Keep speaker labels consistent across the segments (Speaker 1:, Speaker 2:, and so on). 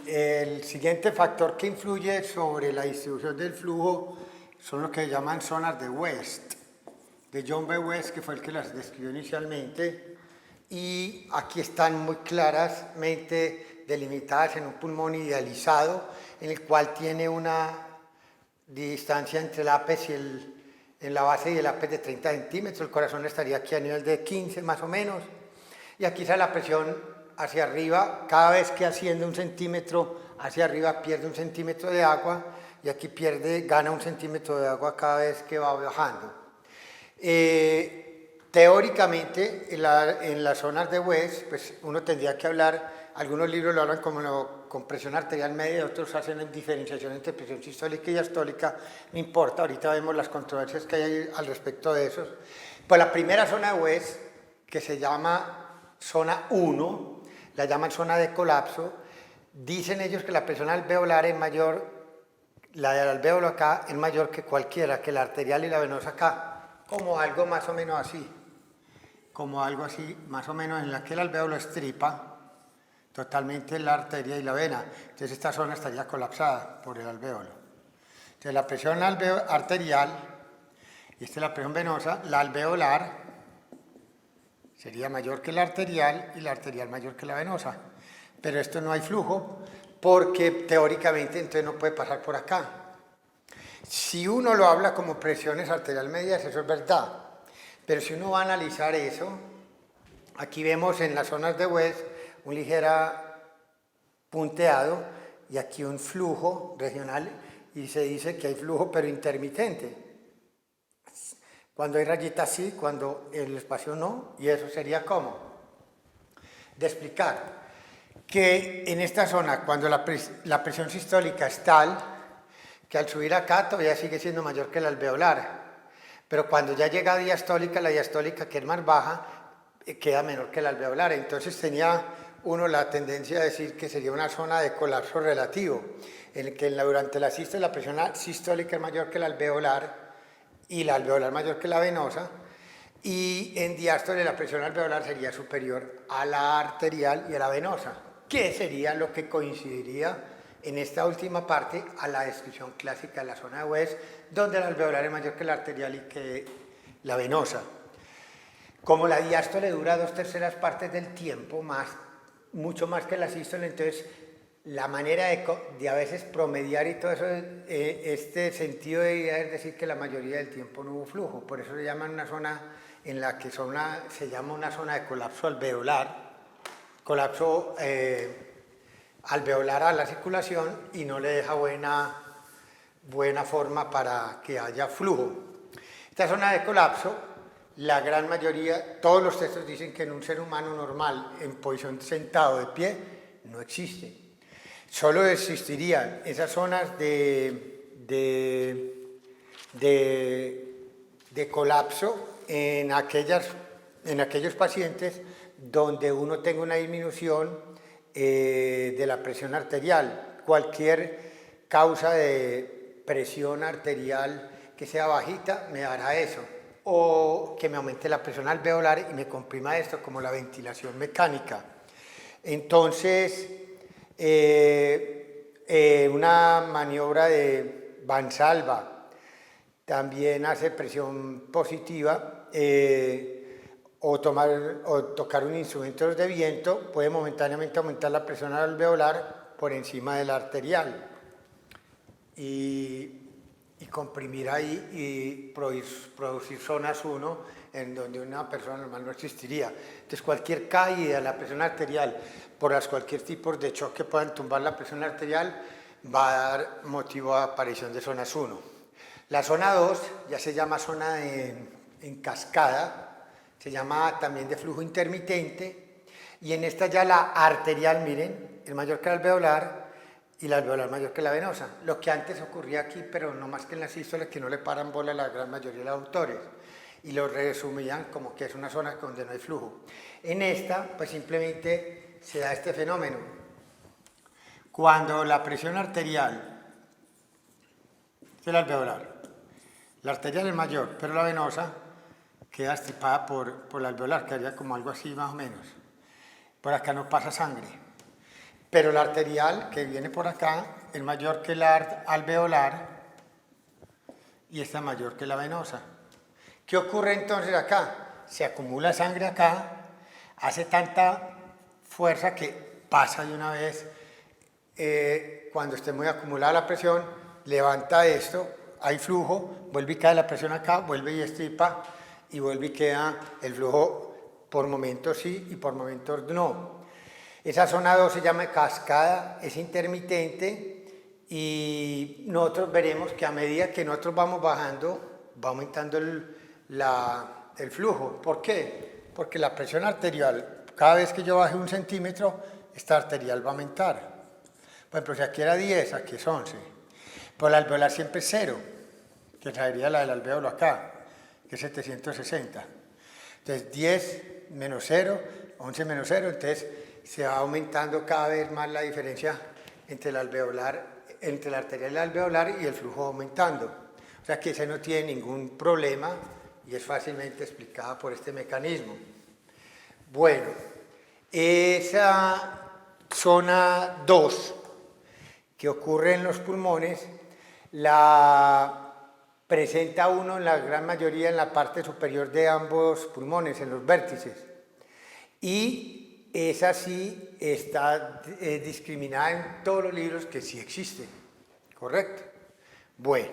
Speaker 1: El siguiente factor que influye sobre la distribución del flujo son lo que llaman zonas de West, de John B. West, que fue el que las describió inicialmente, y aquí están muy claramente delimitadas en un pulmón idealizado, en el cual tiene una distancia entre el ápice en la base y el ápice de 30 centímetros, el corazón estaría aquí a nivel de 15 más o menos, y aquí sale la presión hacia arriba, cada vez que asciende un centímetro hacia arriba pierde un centímetro de agua, y aquí gana un centímetro de agua cada vez que va bajando. Teóricamente, en las zonas de West, pues uno tendría que hablar, algunos libros lo hablan como con presión arterial media, otros hacen diferenciación entre presión sistólica y diastólica, no importa, ahorita vemos las controversias que hay al respecto de eso. Pues la primera zona de West, que se llama zona 1, la llaman zona de colapso, dicen ellos que la presión alveolar es mayor, la del alvéolo acá es mayor que cualquiera, que la arterial y la venosa acá, como algo más o menos así, como algo así, más o menos en la que el alvéolo estripa totalmente la arteria y la vena. Entonces esta zona estaría colapsada por el alvéolo. Entonces la presión arterial, y esta es la presión venosa, la alveolar sería mayor que la arterial y la arterial mayor que la venosa. Pero esto no hay flujo porque teóricamente entonces no puede pasar por acá. Si uno lo habla como presiones arterial medias, eso es verdad. Pero si uno va a analizar eso, aquí vemos en las zonas de West un ligera punteado y aquí un flujo regional y se dice que hay flujo pero intermitente. Cuando hay rayita sí, cuando el espacio no, y eso sería como de explicar que en esta zona, cuando la presión sistólica es tal, que al subir acá todavía sigue siendo mayor que la alveolar, pero cuando ya llega a diastólica, la diastólica que es más baja, queda menor que la alveolar, entonces tenía uno la tendencia a decir que sería una zona de colapso relativo, en el que durante la sístole la presión sistólica es mayor que la alveolar, y la alveolar mayor que la venosa, y en diástole la presión alveolar sería superior a la arterial y a la venosa, que sería lo que coincidiría en esta última parte a la descripción clásica de la zona de West, donde la alveolar es mayor que la arterial y que la venosa. Como la diástole dura 2/3 partes del tiempo, mucho más que la sístole, entonces la manera de a veces promediar y todo eso, este sentido de decir que la mayoría del tiempo no hubo flujo, por eso se llama una zona en la que se llama una zona de colapso alveolar, colapso alveolar a la circulación y no le deja buena forma para que haya flujo. Esta zona de colapso, la gran mayoría, todos los textos dicen que en un ser humano normal, en posición sentado de pie, no existe. Solo existirían esas zonas de colapso en aquellos pacientes donde uno tenga una disminución de la presión arterial. Cualquier causa de presión arterial que sea bajita me dará eso. O que me aumente la presión alveolar y me comprima esto, como la ventilación mecánica. Entonces, una maniobra de Valsalva también hace presión positiva, o tocar un instrumento de viento puede momentáneamente aumentar la presión alveolar por encima de la arterial y comprimir ahí y producir zonas 1 en donde una persona normal no existiría. Entonces cualquier caída de la presión arterial por cualquier tipo de choque que puedan tumbar la presión arterial va a dar motivo a aparición de zonas 1. La zona 2 ya se llama zona en cascada, se llama también de flujo intermitente, y en esta ya la arterial, miren, es mayor que la alveolar y la alveolar mayor que la venosa, lo que antes ocurría aquí, pero no más que en las sístoles, que no le paran bola a la gran mayoría de los autores, y lo resumían como que es una zona donde no hay flujo. En esta, pues simplemente se da este fenómeno. Cuando la presión arterial, es la alveolar, la arterial es mayor, pero la venosa queda estripada por la alveolar, quedaría como algo así más o menos. Por acá no pasa sangre. pero la arterial que viene por acá es mayor que la alveolar y esta mayor que la venosa. ¿Qué ocurre entonces acá? Se acumula sangre acá, hace tanta fuerza que pasa de una vez, cuando esté muy acumulada la presión, levanta esto, hay flujo, vuelve y cae la presión acá, vuelve y estripa y vuelve y queda el flujo por momentos sí y por momentos no. Esa zona 2 se llama cascada, es intermitente y nosotros veremos que a medida que nosotros vamos bajando, va aumentando el flujo. ¿Por qué? Porque la presión arterial, cada vez que yo baje 1 centímetro, esta arterial va a aumentar. Por ejemplo, si aquí era 10, aquí es 11. Pero la alveolar siempre es 0, que sería la del alvéolo acá, que es 760. Entonces 10 menos 0, 11 menos 0, entonces se va aumentando cada vez más la diferencia entre la alveolar, entre la arterial y la alveolar y el flujo aumentando. O sea que ese no tiene ningún problema y es fácilmente explicada por este mecanismo. Bueno, esa zona 2 que ocurre en los pulmones la presenta uno en la gran mayoría en la parte superior de ambos pulmones, en los vértices. Y esa sí está discriminada en todos los libros que sí existen, ¿correcto? Bueno,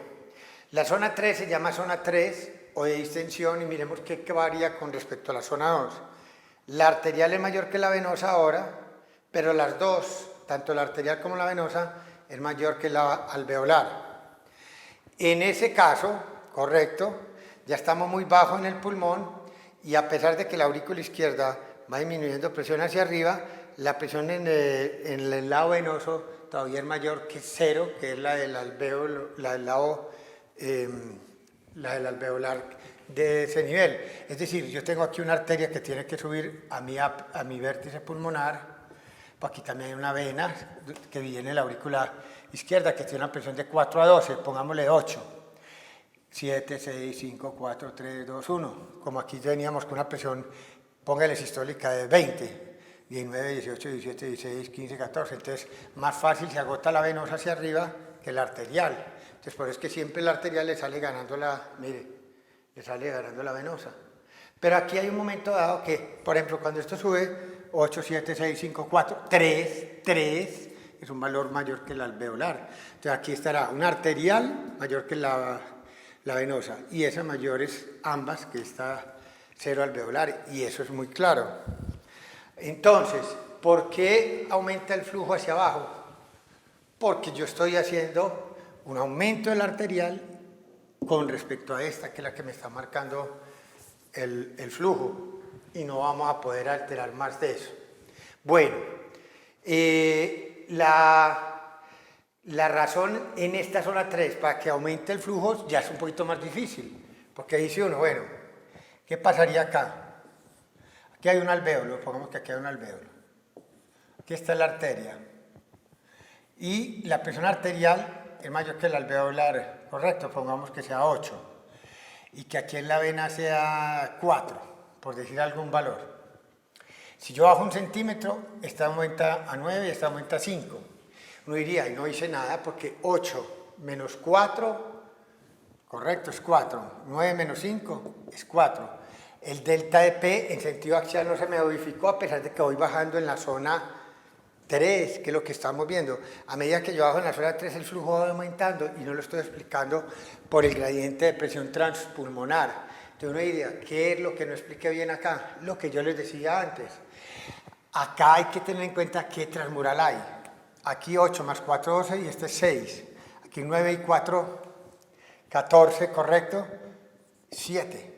Speaker 1: la zona 3 se llama zona 3 o de distensión y miremos qué varía con respecto a la zona 2. La arterial es mayor que la venosa ahora, pero las dos, tanto la arterial como la venosa, es mayor que la alveolar. En ese caso, correcto, ya estamos muy bajo en el pulmón y a pesar de que la aurícula izquierda va disminuyendo presión hacia arriba, la presión en el lado venoso todavía es mayor que 0, que es la del alvéolo, la del alveolar de ese nivel. Es decir, yo tengo aquí una arteria que tiene que subir a mi vértice pulmonar. Aquí también hay una vena que viene en la aurícula izquierda que tiene una presión de 4 a 12, pongámosle 8. 7, 6, 5, 4, 3, 2, 1. Como aquí teníamos con una presión, póngale sistólica de 20, 19, 18, 17, 16, 15, 14. Entonces, más fácil se agota la venosa hacia arriba que la arterial. Entonces, por eso es que siempre la arterial le sale ganando le sale ganando la venosa. Pero aquí hay un momento dado que, por ejemplo, cuando esto sube 8, 7, 6, 5, 4, 3, es un valor mayor que el alveolar. Entonces aquí estará una arterial mayor que la venosa y esa mayor es ambas, que está 0 alveolar, y eso es muy claro. Entonces, ¿por qué aumenta el flujo hacia abajo? Porque yo estoy haciendo un aumento de la arterial con respecto a esta, que es la que me está marcando el flujo, y no vamos a poder alterar más de eso. Bueno, la razón en esta zona 3 para que aumente el flujo ya es un poquito más difícil, porque dice uno, bueno, ¿qué pasaría acá? Aquí hay un alvéolo, pongamos que aquí hay un alvéolo. Aquí está la arteria. Y la presión arterial es mayor que el alveolar, correcto, pongamos que sea 8. Y que aquí en la vena sea 4, por decir algún valor. Si yo bajo 1 centímetro, esta aumenta a 9 y esta aumenta a 5. Uno diría, y no hice nada porque 8 menos 4, correcto, es 4. 9 menos 5 es 4. El delta de P en sentido axial no se me modificó a pesar de que voy bajando en la zona 3, que es lo que estamos viendo. A medida que yo bajo en la zona 3, el flujo va aumentando y no lo estoy explicando por el gradiente de presión transpulmonar. Entonces uno diría, ¿qué es lo que no expliqué bien acá? Lo que yo les decía antes. Acá hay que tener en cuenta qué transmural hay. Aquí 8 más 4, 12 y este es 6. Aquí 9 y 4, 14, ¿correcto? 7.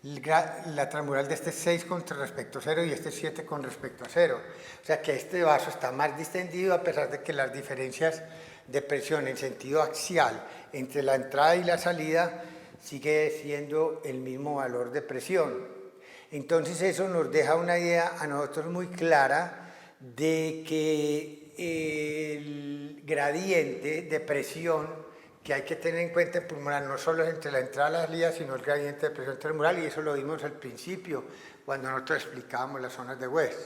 Speaker 1: La transmural de este es 6 con respecto a 0 y este es 7 con respecto a 0. O sea que este vaso está más distendido a pesar de que las diferencias de presión en sentido axial entre la entrada y la salida sigue siendo el mismo valor de presión. Entonces eso nos deja una idea a nosotros muy clara de que el gradiente de presión que hay que tener en cuenta en pulmonar no solo es entre la entrada y la salida, sino el gradiente de presión transmural, y eso lo vimos al principio cuando nosotros explicábamos las zonas de West.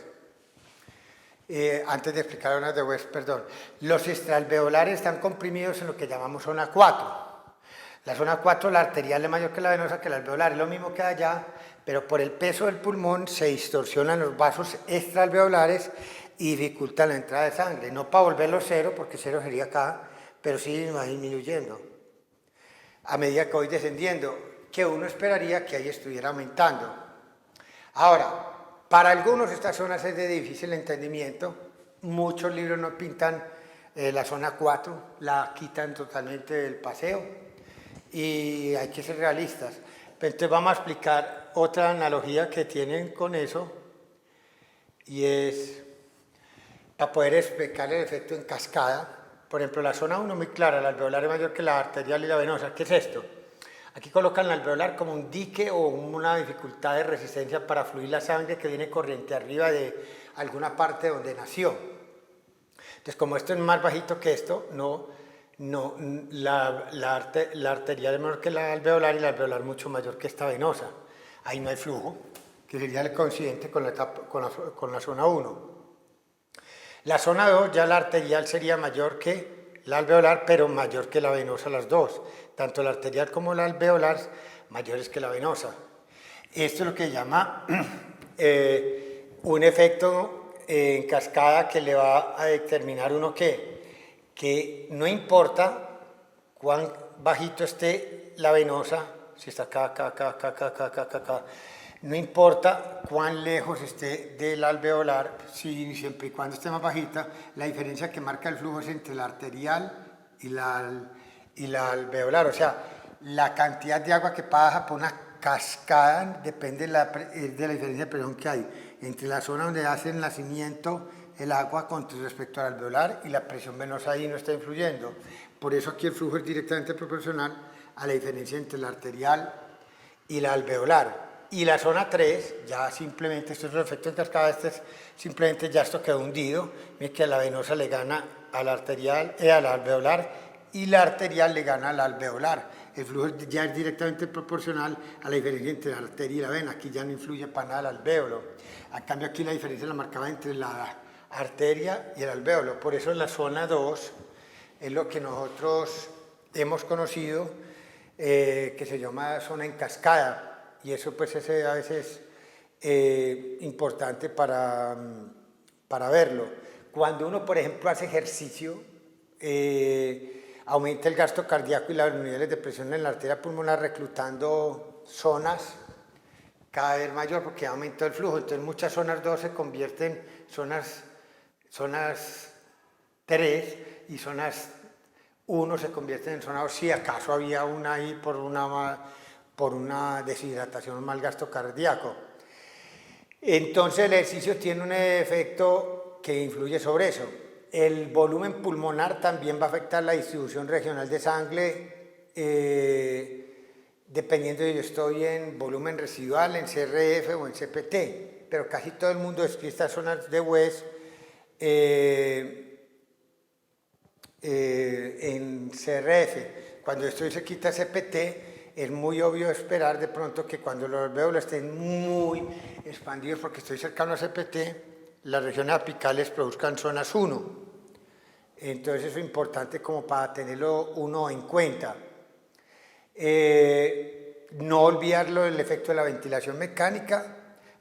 Speaker 1: Antes de explicar zonas de West, perdón. Los extraalveolares están comprimidos en lo que llamamos zona 4. La zona 4, la arterial es mayor que la venosa, que la alveolar, es lo mismo que allá, pero por el peso del pulmón se distorsionan los vasos extraalveolares y dificultan la entrada de sangre. No para volverlo cero, porque cero sería acá, pero sí va disminuyendo. A medida que voy descendiendo, que uno esperaría que ahí estuviera aumentando. Ahora, para algunos estas zonas es de difícil entendimiento. Muchos libros no pintan la zona 4, la quitan totalmente del paseo. Y hay que ser realistas. Pero entonces vamos a explicar otra analogía que tienen con eso, y es para poder explicar el efecto en cascada. Por ejemplo, la zona 1 muy clara, la alveolar es mayor que la arterial y la venosa. ¿Qué es esto? Aquí colocan la alveolar como un dique o una dificultad de resistencia para fluir la sangre que viene corriente arriba de alguna parte donde nació. Entonces, como esto es más bajito que esto, la arterial es menor que la alveolar y la alveolar mucho mayor que esta venosa. Ahí no hay flujo, que sería el coincidente con la zona 1. La zona 2, ya la arterial sería mayor que la alveolar, pero mayor que la venosa las dos. Tanto la arterial como la alveolar mayores que la venosa. Esto es lo que se llama un efecto en cascada que le va a determinar uno que no importa cuán bajito esté la venosa, si está acá, no importa cuán lejos esté del alveolar, siempre y cuando esté más bajita, la diferencia que marca el flujo es entre la arterial y la alveolar. O sea, la cantidad de agua que baja por una cascada depende de la diferencia de presión que hay entre la zona donde hace el nacimiento el agua con respecto al alveolar y la presión venosa ahí no está influyendo. Por eso aquí el flujo es directamente proporcional a la diferencia entre la arterial y la alveolar. Y la zona 3, ya simplemente, esto es el efecto en cascada, simplemente ya esto quedó hundido, es que la venosa le gana a la arterial, a la alveolar, y la arterial le gana a la alveolar. El flujo ya es directamente proporcional a la diferencia entre la arteria y la vena, aquí ya no influye para nada el alvéolo. A cambio aquí la diferencia la marcaba entre la arteria y el alvéolo. Por eso en la zona 2 es lo que nosotros hemos conocido que se llama zona en cascada, y eso pues es a veces importante para verlo. Cuando uno, por ejemplo, hace ejercicio, aumenta el gasto cardíaco y los niveles de presión en la arteria pulmonar, reclutando zonas cada vez mayor porque aumenta el flujo. Entonces muchas zonas 2 se convierten en zonas 3 y zonas 1 se convierten en zona 2. Si acaso había una ahí por una deshidratación o mal gasto cardíaco. Entonces el ejercicio tiene un efecto que influye sobre eso. El volumen pulmonar también va a afectar la distribución regional de sangre, dependiendo de si yo estoy en volumen residual, en CRF o en CPT, pero casi todo el mundo describe estas zonas de West en CRF. Cuando estoy cerquita CPT, es muy obvio esperar de pronto que cuando los alvéolos estén muy expandidos, porque estoy cercano a CPT, las regiones apicales produzcan zonas 1. Entonces eso es importante como para tenerlo uno en cuenta. No olvidarlo el efecto de la ventilación mecánica,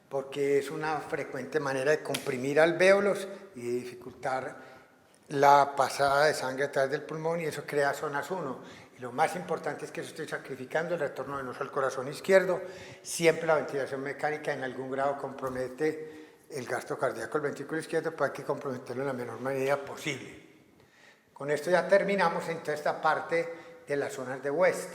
Speaker 1: porque es una frecuente manera de comprimir alvéolos y de dificultar la pasada de sangre a través del pulmón, y eso crea zonas 1. Y lo más importante es que eso estoy sacrificando el retorno venoso al corazón izquierdo. Siempre la ventilación mecánica en algún grado compromete el gasto cardíaco del ventrículo izquierdo, pues hay que comprometerlo en la menor medida posible. Con esto ya terminamos entonces esta parte de las zonas de West.